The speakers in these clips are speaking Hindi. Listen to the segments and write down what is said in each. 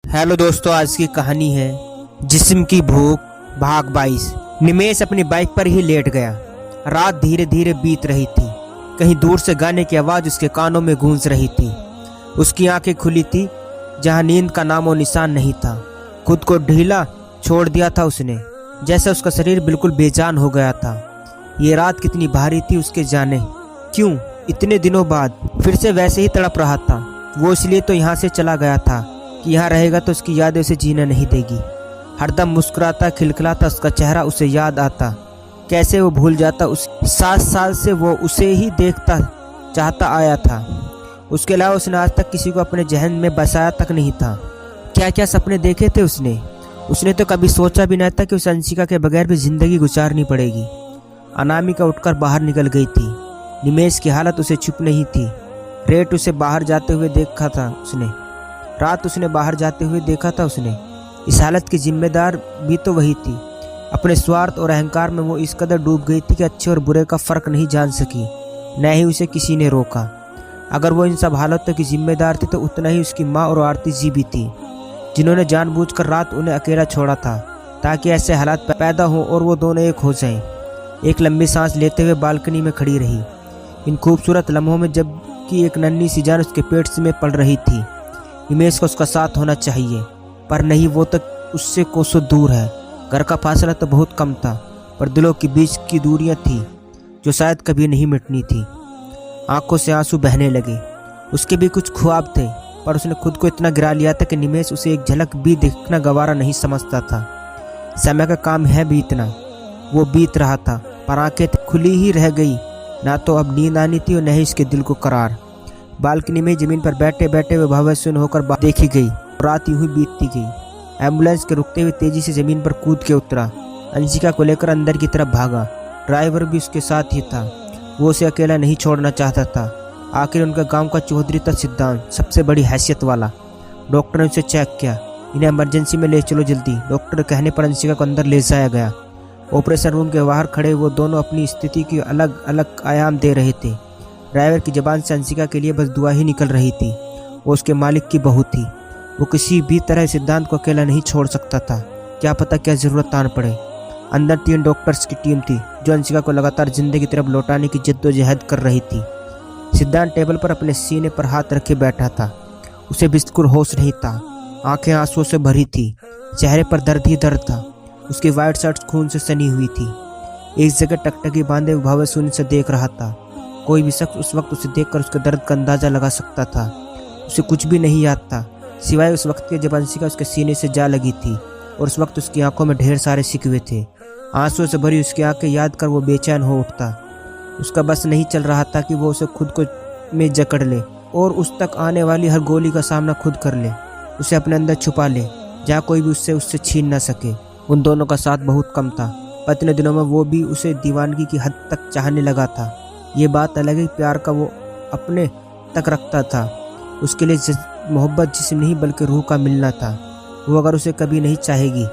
हेलो दोस्तों, आज की कहानी है जिस्म की भूख भाग 22। निमेश अपनी बाइक पर ही लेट गया। रात धीरे धीरे बीत रही थी। कहीं दूर से गाने की आवाज उसके कानों में गूंज रही थी। उसकी आंखें खुली थी जहां नींद का नामो निशान नहीं था। खुद को ढीला छोड़ दिया था उसने, जैसे उसका शरीर बिल्कुल बेजान हो गया था। ये रात कितनी भारी थी उसके जाने क्यों इतने दिनों बाद फिर से वैसे ही तड़प रहा था। वो इसलिए तो यहाँ से चला गया था कि यहाँ रहेगा तो उसकी यादें उसे जीने नहीं देगी। हरदम मुस्कुराता खिलखिलाता उसका चेहरा उसे याद आता। कैसे वो भूल जाता, उस 7 साल से वो उसे ही देखता चाहता आया था। उसके अलावा उसने आज तक किसी को अपने जहन में बसाया तक नहीं था। क्या क्या सपने देखे थे उसने तो कभी सोचा भी नहीं था कि उसे अंशिका के बगैर भी जिंदगी गुजारनी पड़ेगी। अनामिका उठकर बाहर निकल गई थी। निमेश की हालत उसे छुप नहीं थी। रेट उसे बाहर जाते हुए देखा था उसने। रात उसने बाहर जाते हुए देखा था उसने। इस हालत की जिम्मेदार भी तो वही थी। अपने स्वार्थ और अहंकार में वो इस कदर डूब गई थी कि अच्छे और बुरे का फर्क नहीं जान सकी। न ही उसे किसी ने रोका। अगर वो इन सब हालतों की जिम्मेदार थी तो उतना ही उसकी माँ और आरती जी भी थी, जिन्होंने जानबूझकर रात उन्हें अकेला छोड़ा था ताकि ऐसे हालात पैदा हों और वो दोनों एक हो जाएं। एक लंबी सांस लेते हुए बालकनी में खड़ी रही। इन खूबसूरत लम्हों में जबकि एक नन्ही सी जान उसके पेट में पड़ रही थी। निमेश को उसका साथ होना चाहिए, पर नहीं, वो तक उससे कोसों दूर है। घर का फासला तो बहुत कम था, पर दिलों के बीच की दूरियां थी जो शायद कभी नहीं मिटनी थी। आंखों से आंसू बहने लगे। उसके भी कुछ ख्वाब थे, पर उसने खुद को इतना गिरा लिया था कि निमेश उसे एक झलक भी देखना गवारा नहीं समझता था। समय का काम है बीतना। वो बीत रहा था, पर आंखें खुली ही रह गई। ना तो अब नींद आनी थी और न ही इसके दिल को करार। बालकनी में जमीन पर बैठे बैठे वह भावनाशून्य होकर देखी गई। रात यूं ही बीतती गई। एम्बुलेंस के रुकते हुए तेजी से जमीन पर कूद के उतरा। अंशिका को लेकर अंदर की तरफ भागा। ड्राइवर भी उसके साथ ही था। वो उसे अकेला नहीं छोड़ना चाहता था। आखिर उनका गांव का चौधरी था सिद्धांत, सबसे बड़ी हैसियत वाला। डॉक्टर ने उसे चेक किया। इन्हें इमरजेंसी में ले चलो जल्दी। डॉक्टर के कहने पर अंशिका को अंदर ले जाया गया। ऑपरेशन रूम के बाहर खड़े वो दोनों अपनी स्थिति की अलग अलग आयाम दे रहे थे। ड्राइवर की ज़बान से अंशिका के लिए बस दुआ ही निकल रही थी। वो उसके मालिक की बहू थी। वो किसी भी तरह सिद्धांत को अकेला नहीं छोड़ सकता था। क्या पता क्या ज़रूरत आन पड़े। अंदर 3 डॉक्टर्स की टीम थी जो अंशिका को लगातार जिंदगी की तरफ लौटाने की जद्दोजहद कर रही थी। सिद्धांत टेबल पर अपने सीने पर हाथ रखे बैठा था। उसे बिल्कुल होश नहीं था। आंखें आंसुओं से भरी थी। चेहरे पर दर्द ही दर्द था। उसकी वाइट शर्ट खून से सनी हुई थी। एक जगह टकटकी बांधे भावनाशून्य से देख रहा था। कोई भी शख्स उस वक्त उसे देखकर उसके दर्द का अंदाजा लगा सकता था। उसे कुछ भी नहीं याद था सिवाय उस वक्त के जब अंशिका उसके सीने से जा लगी थी और उस वक्त उसकी आंखों में ढेर सारे शिकवे थे। आंसुओं से भरी उसकी आंखें याद कर वो बेचैन हो उठता। उसका बस नहीं चल रहा था कि वो उसे खुद को में जकड़ ले और उस तक आने वाली हर गोली का सामना खुद कर ले, उसे अपने अंदर छुपा ले जहाँ कोई भी उससे छीन न सके। उन दोनों का साथ बहुत कम था, पर इतने दिनों में वो भी उसे दीवानगी की हद तक चाहने लगा था। ये बात अलग है, प्यार का वो अपने तक रखता था। उसके लिए मोहब्बत जिस्म नहीं बल्कि रूह का मिलना था। वो अगर उसे कभी नहीं चाहेगी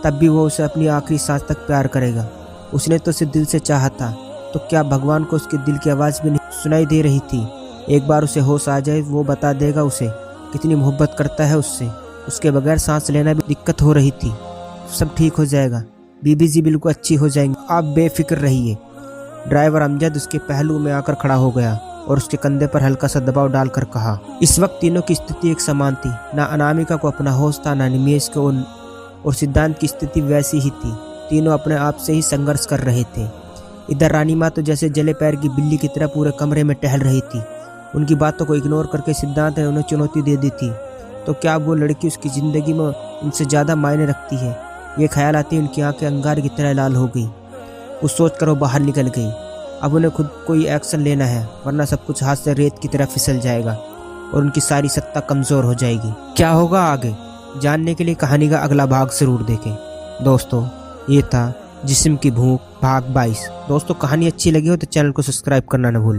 तब भी वो उसे अपनी आखिरी सांस तक प्यार करेगा। उसने तो उसे दिल से चाहा था, तो क्या भगवान को उसके दिल की आवाज़ भी नहीं सुनाई दे रही थी? एक बार उसे होश आ जाए वो बता देगा उसे कितनी मोहब्बत करता है उससे। उसके बगैर सांस लेना भी दिक्कत हो रही थी। सब ठीक हो जाएगा, बीबी जी बिल्कुल अच्छी हो जाएंगी, आप बेफिक्र रहिए। ड्राइवर अमजद उसके पहलू में आकर खड़ा हो गया और उसके कंधे पर हल्का सा दबाव डालकर कहा। इस वक्त तीनों की स्थिति एक समान थी। ना अनामिका को अपना होश था, ना निमेश को, और सिद्धांत की स्थिति वैसी ही थी। तीनों अपने आप से ही संघर्ष कर रहे थे। इधर रानी माँ तो जैसे जले पैर की बिल्ली की तरह पूरे कमरे में टहल रही थी। उनकी बातों को इग्नोर करके सिद्धांत ने उन्हें चुनौती दे दी थी। तो क्या वो लड़की उसकी ज़िंदगी में उनसे ज़्यादा मायने रखती है? ये ख्याल आते ही उनकी आंखें अंगार की तरह लाल हो गई। उस सोच कर वो बाहर निकल गई। अब उन्हें खुद कोई एक्शन लेना है, वरना सब कुछ हाथ से रेत की तरह फिसल जाएगा और उनकी सारी सत्ता कमज़ोर हो जाएगी। क्या होगा आगे जानने के लिए कहानी का अगला भाग ज़रूर देखें। दोस्तों, ये था जिस्म की भूख भाग 22। दोस्तों, कहानी अच्छी लगी हो तो चैनल को सब्सक्राइब करना न भूलें।